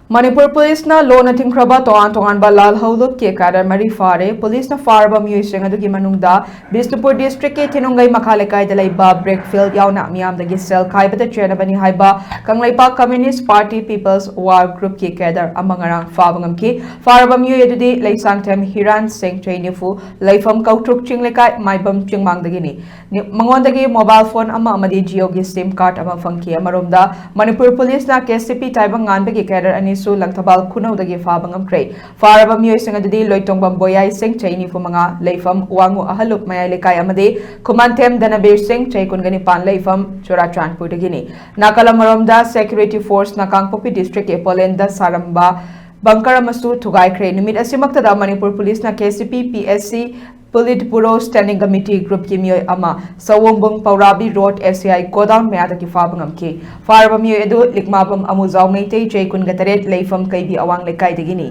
Manipur Police na lo na thingkharaba tonganba lalhoulup ke cadre mari phare police na farba miyoi sing adugi manungda Bishnupur district ke thinungai makhalekai da laiba breakfield yauna miyam dagi cell khaibata chenabani haiba kanglaipa communist party people's war group ke cadre amangarang fabangam ki farba miyoi adudi laisang them hiran sing trainifu laifam kautruk chinglekai maibam chingmang dagi ni mangondagi mobile phone ama amadi jio gi sim card ama fangki amaromda Manipur Police na KCP taibang nganbe ke cadre ani su langtabal kunau dagi fabangam krei faraba miyoi sing adudi loitongbam boyai sing chaini fu manga leifam wangu ahalup mayai lekai amade kumantem danabir sing chai kungani pan leifam churachandpur dagini nakalamarom security force na kangpopi district e polenda saramba bangkara masu thugai krei numit asimakta da Manipur Police na KCP PSC Politburo Standing Committee Group ki miyoi ama Sawombung Paurabi Road FCI Godown Mayada ki fabangam ki farba miyoi edu likmabam amuzau ngaitei jay kun gataret leifam kaibi awang lekai dagini